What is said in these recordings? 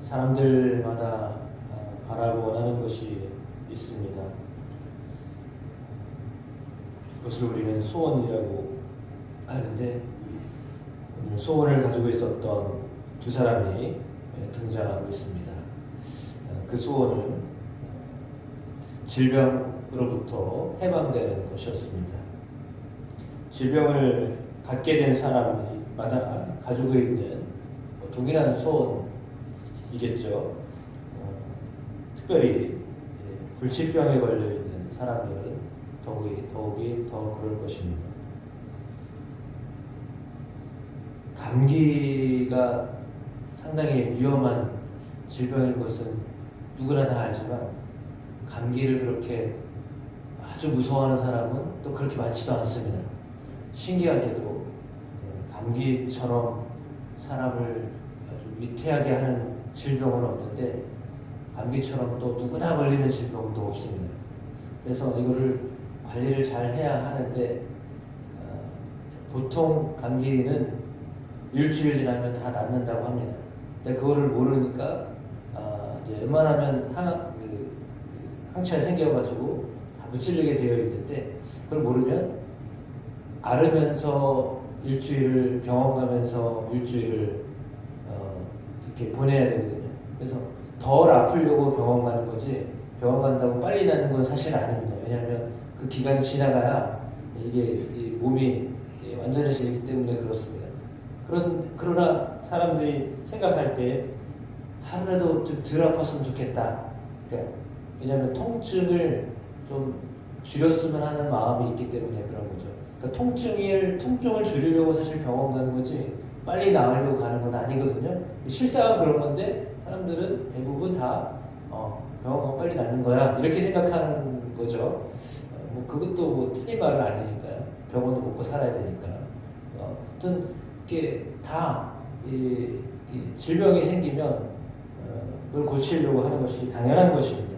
사람들마다 바라고 원하는 것이 있습니다. 그것을 우리는 소원이라고 하는데, 오늘 소원을 가지고 있었던 두 사람이 등장하고 있습니다. 그 소원은 질병으로부터 해방되는 것이었습니다. 질병을 갖게 된 사람마다 가지고 있는 동일한 소원이겠죠. 특별히 불치병에 걸려있는 사람들은 더욱이 더 그럴 것입니다. 감기가 상당히 위험한 질병인 것은 누구나 다 알지만, 감기를 그렇게 아주 무서워하는 사람은 또 그렇게 많지도 않습니다. 신기하게도 감기처럼 사람을 아주 위태하게 하는 질병은 없는데, 감기처럼 또 누구나 걸리는 질병도 없습니다. 그래서 이거를 관리를 잘 해야 하는데, 보통 감기는 일주일 지나면 다 낫는다고 합니다. 근데 그거를 모르니까 이제 웬만하면 항체가 생겨가지고 다 무찔리게 되어 있는데, 그걸 모르면 앓으면서 일주일을, 병원 가면서 일주일을 이렇게 보내야 되거든요. 그래서 덜 아프려고 병원 가는 거지, 병원 간다고 빨리 낫는 건 사실 아닙니다. 왜냐하면 그 기간이 지나가야 이게 몸이 완전히 지기 때문에 그렇습니다. 그러나 사람들이 생각할 때 하루라도 좀 덜 아팠으면 좋겠다. 그러니까 왜냐하면 통증을 좀 줄였으면 하는 마음이 있기 때문에 그런 거죠. 그러니까 통증을 줄이려고 사실 병원 가는 거지, 빨리 나으려고 가는 건 아니거든요. 실상은 그런 건데, 사람들은 대부분 다 병원 가면 빨리 낫는 거야, 이렇게 생각하는 거죠. 그것도 뭐 틀린 말은 아니니까요. 병원도 먹고 살아야 되니까. 아무튼 이게 다 이 질병이 생기면 그걸 고치려고 하는 것이 당연한 것입니다.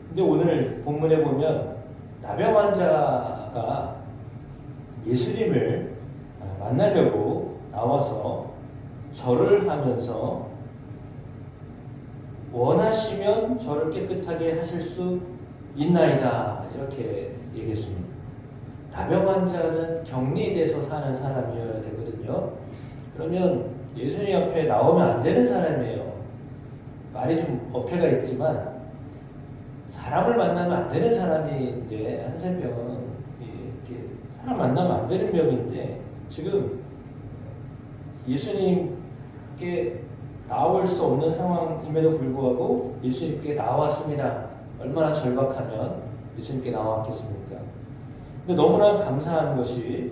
근데 오늘 본문에 보면 나병 환자가 예수님을 만나려고 나와서 절을 하면서, 원하시면 저를 깨끗하게 하실 수 있나이다, 이렇게 얘기했습니다. 나병 환자는 격리돼서 사는 사람이어야 되거든요. 그러면 예수님 앞에 나오면 안 되는 사람이에요. 말이 좀 어폐가 있지만 사람을 만나면 안 되는 사람인데, 한센병은 이렇게 사람 만나면 안 되는 병인데, 지금 예수님께 나올 수 없는 상황임에도 불구하고 예수님께 나왔습니다. 얼마나 절박하면 예수님께 나왔겠습니까? 근데 너무나 감사한 것이,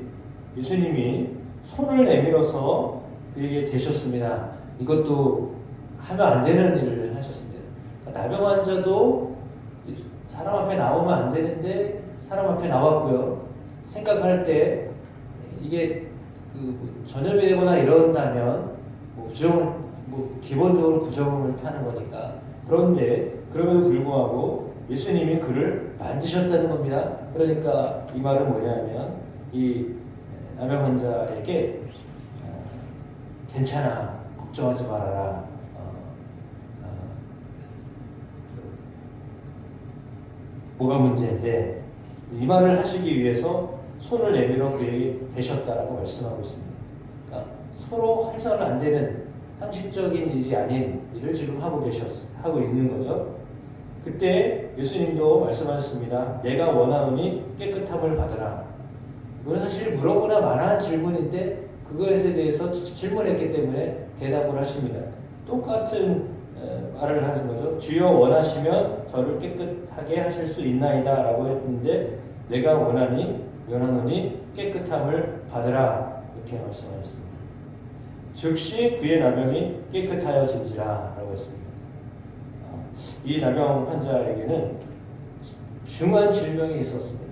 예수님이 손을 내밀어서 그에게 대셨습니다. 이것도 하면 안 되는 일을 하셨습니다. 그러니까 나병 환자도 사람 앞에 나오면 안 되는데 사람 앞에 나왔고요. 생각할 때 이게 전염이 되거나 이런다면 기본적으로 부정을 타는 거니까. 그런데 그럼에도 불구하고 예수님이 그를 만지셨다는 겁니다. 그러니까 이 말은 뭐냐면, 이 나병 환자에게 괜찮아, 걱정하지 말아라, 뭐가 문제인데, 이 말을 하시기 위해서 손을 내밀어 그에게 대셨다라고 말씀하고 있습니다. 그러니까 서로 해서는 안 되는 상식적인 일이 아닌 일을 지금 하고 있는 거죠. 그때 예수님도 말씀하셨습니다. 내가 원하노니 깨끗함을 받으라. 이건 사실 물어보나 마나한 질문인데, 그것에 대해서 질문했기 때문에 대답을 하십니다. 똑같은 말을 하는 거죠. 주여 원하시면 저를 깨끗하게 하실 수 있나이다 라고 했는데, 내가 원하노니 깨끗함을 받으라, 이렇게 말씀하셨습니다. 즉시 그의 나병이 깨끗하여진지라 라고 했습니다. 이 나병 환자에게는 중한 질병이 있었습니다.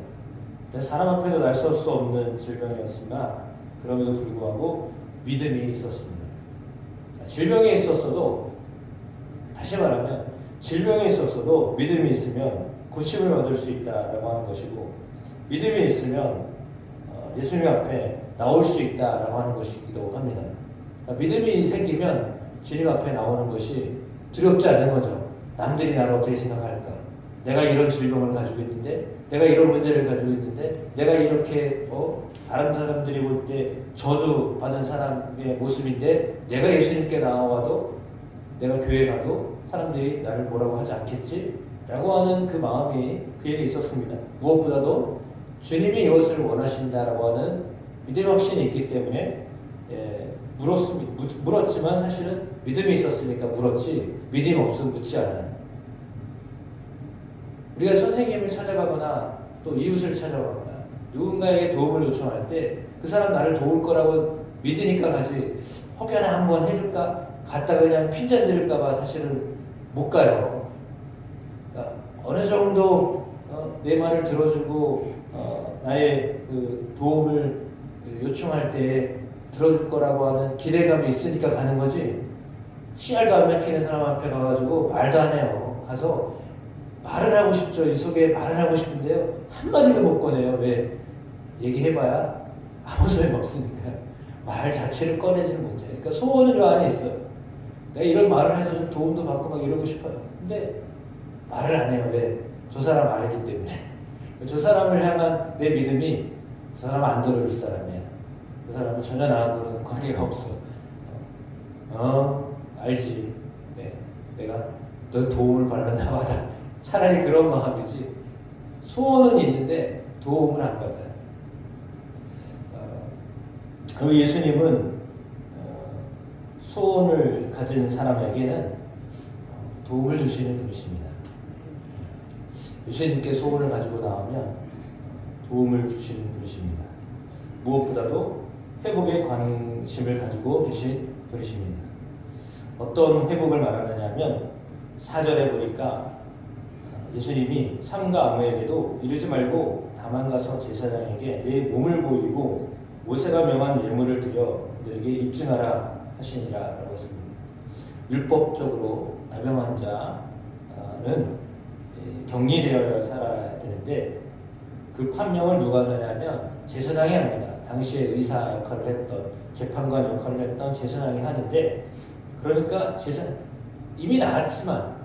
사람 앞에도 나설 수 없는 질병이었으나 그럼에도 불구하고 믿음이 있었습니다. 질병이 있었어도, 다시 말하면 질병이 있었어도 믿음이 있으면 고침을 얻을 수 있다라고 하는 것이고, 믿음이 있으면 예수님 앞에 나올 수 있다라고 하는 것이기도 합니다. 믿음이 생기면 주님 앞에 나오는 것이 두렵지 않는 거죠. 남들이 나를 어떻게 생각할까? 내가 이런 질병을 가지고 있는데, 내가 이런 문제를 가지고 있는데, 내가 이렇게 다른 사람들이 볼 때 저주 받은 사람의 모습인데, 내가 예수님께 나와도, 내가 교회 가도 사람들이 나를 뭐라고 하지 않겠지? 라고 하는 그 마음이 그에게 있었습니다. 무엇보다도 주님이 이것을 원하신다라고 하는 믿음의 확신이 있기 때문에 물었지만 사실은 믿음이 있었으니까 물었지, 믿음이 없으면 묻지 않아요. 우리가 선생님을 찾아가거나 또 이웃을 찾아가거나 누군가에게 도움을 요청할 때 그 사람 나를 도울 거라고 믿으니까 가지, 혹여나 한번 해줄까? 갔다가 그냥 핀잔 들을까봐 사실은 못 가요. 그러니까 어느 정도 내 말을 들어주고 나의 그 도움을 요청할 때 들어줄 거라고 하는 기대감이 있으니까 가는 거지, 씨알도 안 맥히는 사람 앞에 가가지고 말도 안 해요. 가서 말을 하고 싶죠. 이 속에 말을 하고 싶은데요, 한마디도 못 꺼내요. 왜? 얘기해봐야 아무 소용 없으니까 말 자체를 꺼내지는 못해요. 그러니까 소원은 요 안에 있어요. 내가 이런 말을 해서 좀 도움도 받고 막 이러고 싶어요. 근데 말을 안 해요. 왜? 저 사람 알기 때문에. 저 사람을 향한 내 믿음이 저 사람 안 들어줄 사람이야. 그 사람은 전혀 나하고는 관계가 없어. 알지. 네. 내가 너 도움을 받았나 보다. 차라리 그런 마음이지. 소원은 있는데 도움을 안 받아요. 예수님은 소원을 가진 사람에게는 도움을 주시는 분이십니다. 예수님께 소원을 가지고 나오면 도움을 주시는 분이십니다. 무엇보다도 회복에 관심을 가지고 계신 분이십니다. 어떤 회복을 말하느냐면 4절에 보니까 예수님이 삼가 아무에게도 이르지 말고 다만 가서 제사장에게 내 몸을 보이고 모세가 명한 예물을 드려 그들에게 입증하라 하시니라 라고 했습니다. 율법적으로 나병 환자는 격리되어 살아야 되는데 그 판명을 누가 하느냐면 제사장이 합니다. 당시에 의사 역할을 했던, 재판관 역할을 했던 제사장이 하는데, 그러니까 이미 나았지만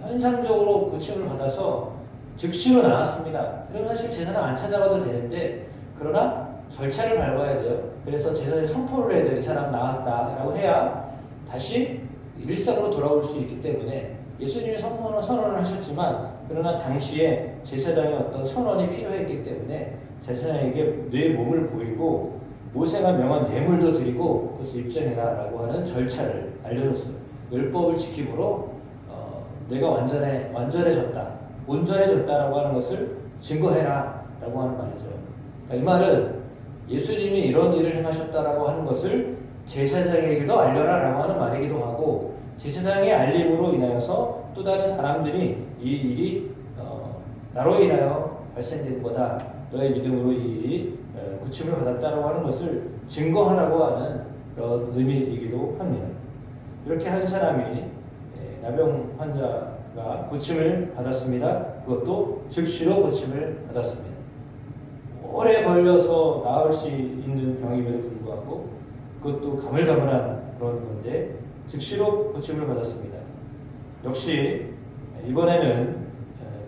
현상적으로 고침을 받아서 즉시로 나았습니다. 그럼 사실 제사장 안 찾아가도 되는데, 그러나 절차를 밟아야 돼요. 그래서 제사장이 선포를 해야 돼요. 이 사람 나았다라고 해야 다시 일상으로 돌아올 수 있기 때문에 예수님이 선언을 하셨지만, 그러나 당시에 제사장의 어떤 선언이 필요했기 때문에 제사장에게 내 몸을 보이고 모세가 명한 예물도 드리고 그것을 입증해라라고 하는 절차를 알려줬어요. 율법을 지킴으로 내가 완전해졌다, 온전해졌다라고 하는 것을 증거해라라고 하는 말이죠. 그러니까 이 말은 예수님이 이런 일을 행하셨다라고 하는 것을 제사장에게도 알려라라고 하는 말이기도 하고, 제사장의 알림으로 인하여서 또 다른 사람들이 이 일이 나로 인하여 발생된 거다, 너의 믿음으로 이 일이 고침을 받았다라고 하는 것을 증거하라고 하는 그런 의미이기도 합니다. 이렇게 한 사람이 나병 환자가 고침을 받았습니다. 그것도 즉시로 고침을 받았습니다. 오래 걸려서 나을 수 있는 병임에도 불구하고 그것도 가물가물한 그런 건데 즉시로 고침을 받았습니다. 역시 이번에는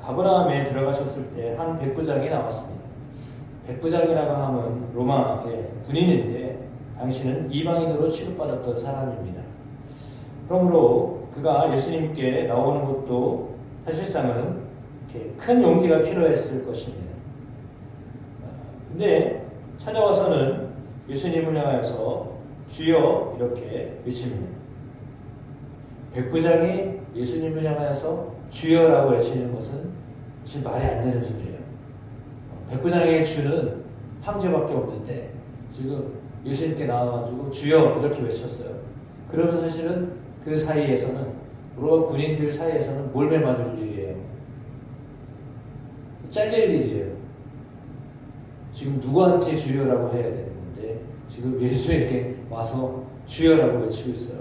가버나움에 들어가셨을 때 한 백부장이 나왔습니다. 백부장이라고 하면 로마의 군인인데 당시는 이방인으로 취급받았던 사람입니다. 그러므로 그가 예수님께 나오는 것도 사실상은 이렇게 큰 용기가 필요했을 것입니다. 근데 찾아와서는 예수님을 향하여서 주여 이렇게 외칩니다. 백부장이 예수님을 향하여서 주여라고 외치는 것은 지금 말이 안 되는 소리예요. 백부장에게 주는 황제밖에 없는데 지금 예수님께 나와가지고 주여 이렇게 외쳤어요. 그러면 사실은 그 사이에서는, 로마 군인들 사이에서는 몰매 맞을 일이에요. 잘릴 일이에요. 지금 누구한테 주여라고 해야 되는 건데 지금 예수에게 와서 주여라고 외치고 있어요.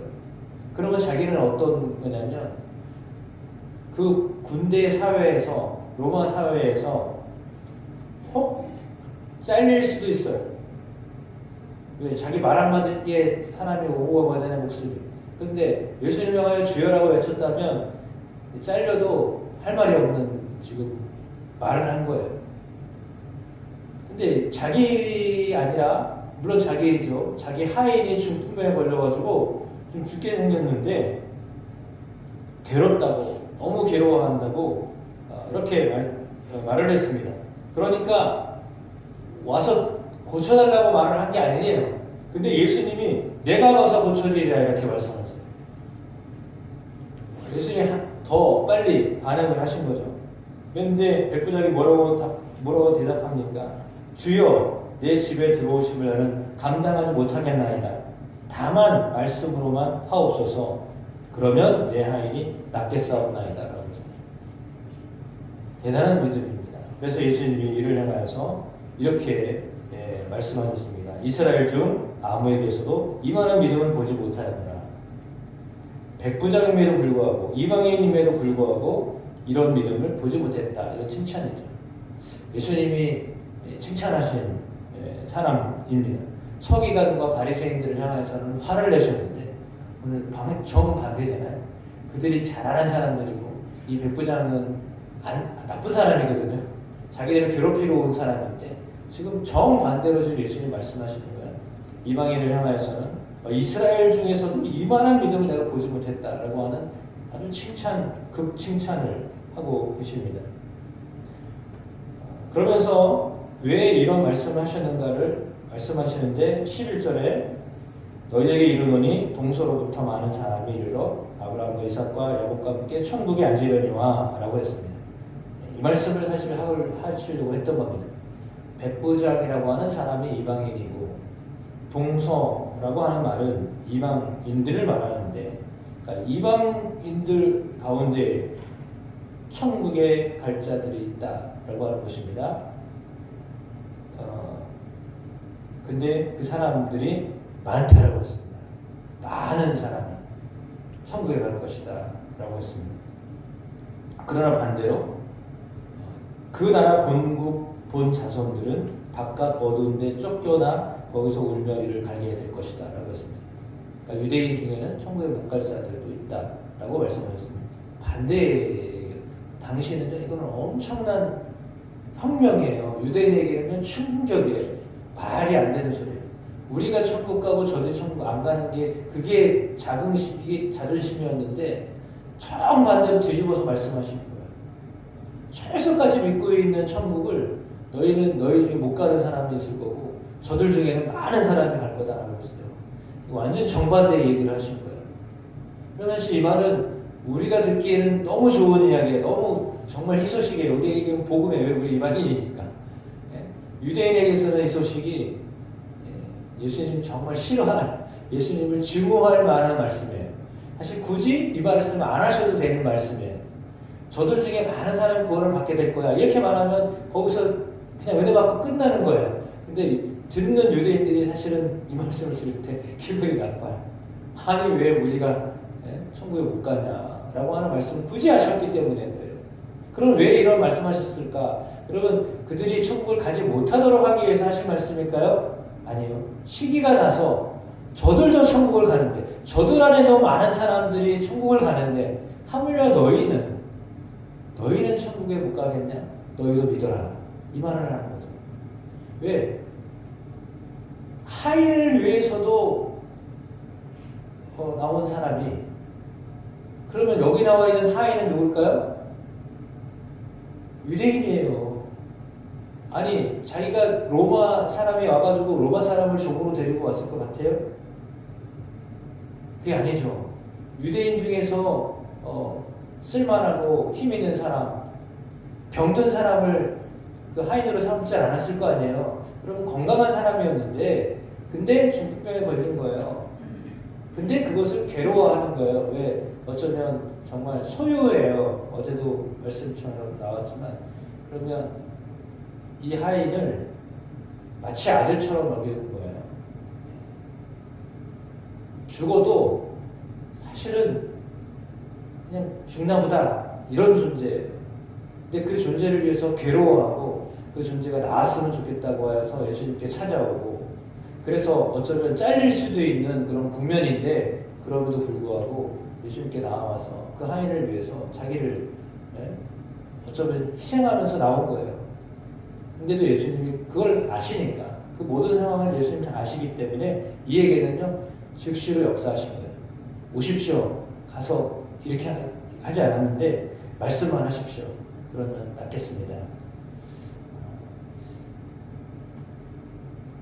그러면 자기는 어떤 거냐면 그 군대 사회에서, 로마 사회에서 혹 잘릴 수도 있어요. 왜? 자기 말 한마디에 사람이 오고 가잖아요, 목숨이. 그런데 예수님을 향하여 주여라고 외쳤다면 잘려도 할 말이 없는 지금 말을 한 거예요. 근데 자기 일이 아니라, 물론 자기 일이죠. 자기 하인이 중풍병에 걸려가지고 좀 죽게 생겼는데 괴롭다고, 너무 괴로워한다고 이렇게 말을 했습니다. 그러니까 와서 고쳐달라고 말을 한 게 아니에요. 근데 예수님이 내가 가서 고쳐주리라 이렇게 말씀하셨어요. 예수님이 더 빨리 반응을 하신 거죠. 그런데 백부장이 뭐라고 대답합니까? 주여, 내 집에 들어오심을 나는 감당하지 못하겠나이다. 다만 말씀으로만 하옵소서. 그러면 내 하인이 낫겠사옵나이다. 라고 했습니다. 대단한 믿음입니다. 그래서 예수님이 이를 향하여서 이렇게 말씀하셨습니다. 이스라엘 중 아무에게서도 이만한 믿음을 보지 못하였노라. 백부장임에도 불구하고, 이방인임에도 불구하고 이런 믿음을 보지 못했다. 이런 칭찬이죠. 예수님이 칭찬하신 사람입니다. 서기관과 바리새인들을 향해서는 화를 내셨는데 오늘 정반대잖아요. 그들이 잘하는 사람들이고 이 백부장은 나쁜 사람이거든요. 자기들을 괴롭히러 온 사람인데 지금 정반대로 지금 예수님 말씀하시는 거예요. 이방인을 향하여서는 이스라엘 중에서도 이만한 믿음을 내가 보지 못했다라고 하는 아주 극칭찬을 하고 계십니다. 그러면서 왜 이런 말씀을 하셨는가를 말씀하시는데 11절에 너희에게 이르노니 동서로부터 많은 사람이 이르러 아브라함과 이삭과 야곱과 함께 천국에 앉으려니와 라고 했습니다. 이 말씀을 사실 하시려고 했던 겁니다. 백부장이라고 하는 사람이 이방인이고 동서라고 하는 말은 이방인들을 말하는데, 그러니까 이방인들 가운데 천국에 갈 자들이 있다라고 하는 것입니다. 근데 그 사람들이 많다라고 했습니다. 많은 사람이 천국에 갈 것이다 라고 했습니다. 그러나 반대로 그 나라 본 자손들은 바깥 어두운 데 쫓겨나 거기서 울며 이를 갈게 될 것이다 라고 했습니다. 그러니까 유대인 중에는 천국에 못 갈 자들도 있다 라고 말씀하셨습니다. 반대 당시에는 이거는 엄청난 혁명이에요. 유대인에게는 충격이에요. 말이 안 되는 소리예요. 우리가 천국 가고 저들이 천국 안 가는 게 그게 이게 자존심이었는데 정반대로 뒤집어서 말씀하시는 거예요. 최소까지 믿고 있는 천국을 너희 중에 못 가는 사람이 있을 거고 저들 중에는 많은 사람이 갈 거다라고 했어요. 완전 정반대 얘기를 하신 거예요. 그러나 이 말은 우리가 듣기에는 너무 좋은 이야기예요. 너무 정말 희소식이에요. 우리에게는 복음이에요. 왜? 우리 이방인이니까. 유대인에게서는 이 소식이 예수님 정말 싫어할, 예수님을 증오할 만한 말씀이에요. 사실 굳이 이 말씀을 안 하셔도 되는 말씀이에요. 저들 중에 많은 사람이 구원을 받게 될 거야. 이렇게 말하면 거기서 그냥 은혜 받고 끝나는 거예요. 근데 듣는 유대인들이 사실은 이 말씀을 들을 때 기분이 나빠요. 아니 왜 우리가 천국에 못 가냐라고 하는 말씀을 굳이 하셨기 때문에 그래요. 그럼 왜 이런 말씀하셨을까? 여러분, 그들이 천국을 가지 못하도록 하기 위해서 하신 말씀일까요? 아니에요. 시기가 나서 저들도 천국을 가는데, 저들 안에 너무 많은 사람들이 천국을 가는데 하물며 너희는 천국에 못 가겠냐? 너희도 믿어라. 이 말을 하는 거죠. 왜? 하인을 위해서도 나온 사람이, 그러면 여기 나와 있는 하인은 누굴까요? 유대인이에요. 아니 자기가 로마 사람이 와가지고 로마 사람을 종으로 데리고 왔을 것 같아요? 그게 아니죠. 유대인 중에서 쓸만하고 힘 있는 사람, 병든 사람을 그 하인으로 삼지 않았을 거 아니에요. 그럼 건강한 사람이었는데 근데 중풍병에 걸린 거예요. 근데 그것을 괴로워하는 거예요. 왜? 어쩌면 정말 소유예요. 어제도 말씀처럼 나왔지만, 그러면 이 하인을 마치 아들처럼 여기는 거예요. 죽어도 사실은 그냥 죽나 보다 이런 존재예요. 근데 그 존재를 위해서 괴로워하고 그 존재가 나았으면 좋겠다고 해서 예수님께 찾아오고, 그래서 어쩌면 잘릴 수도 있는 그런 국면인데 그럼에도 불구하고 예수님께 나와서 그 하인을 위해서 자기를 어쩌면 희생하면서 나온 거예요. 근데도 예수님이 그걸 아시니까 그 모든 상황을 예수님이 다 아시기 때문에 이에게는요 즉시로 역사하신 거예요. 오십시오. 가서 이렇게 하지 않았는데 말씀만 하십시오. 그러면 낫겠습니다.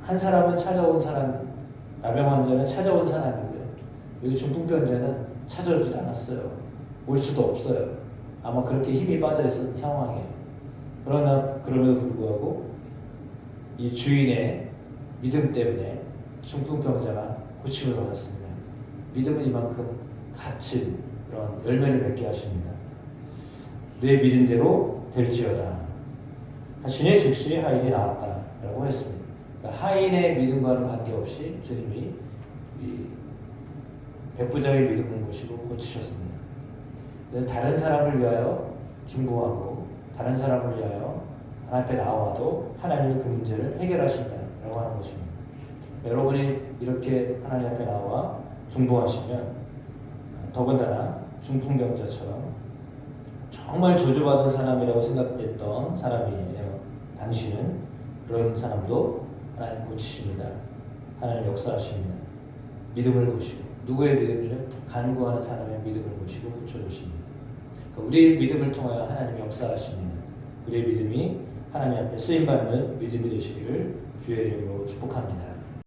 한 사람은 찾아온 사람, 나병 환자는 찾아온 사람이고요. 여기 중풍병자는 찾아오지도 않았어요. 올 수도 없어요. 아마 그렇게 힘이 빠져 있었던 상황이에요. 그럼에도 불구하고 이 주인의 믿음 때문에 중풍병자가 고침을 받았습니다. 믿음은 이만큼 값진 그런 열매를 맺게 하십니다. 내 믿음대로 될지어다 하시니 즉시 하인이 나았다라고 했습니다. 그러니까 하인의 믿음과는 관계없이 주님이 이 백부장의 믿음을 모시고 고치셨습니다. 그래서 다른 사람을 위하여 중보하고 다른 사람을 위하여 하나님 앞에 나와도 하나님이 그 문제를 해결하신다라고 하는 것입니다. 여러분이 이렇게 하나님 앞에 나와 중보하시면 더군다나 중풍병자처럼 정말 저주받은 사람이라고 생각됐던 사람이에요. 당신은 그런 사람도 하나님 고치십니다. 하나님 역사하십니다. 믿음을 보시고 누구의 믿음을 간구하는 사람의 믿음을 보시고 고쳐주십니다. 그러니까 우리의 믿음을 통하여 하나님이 역사하십니다. 우리의 믿음이 하나님 앞에 쓰임받는 믿음이 되시기를 주의 이름으로 축복합니다.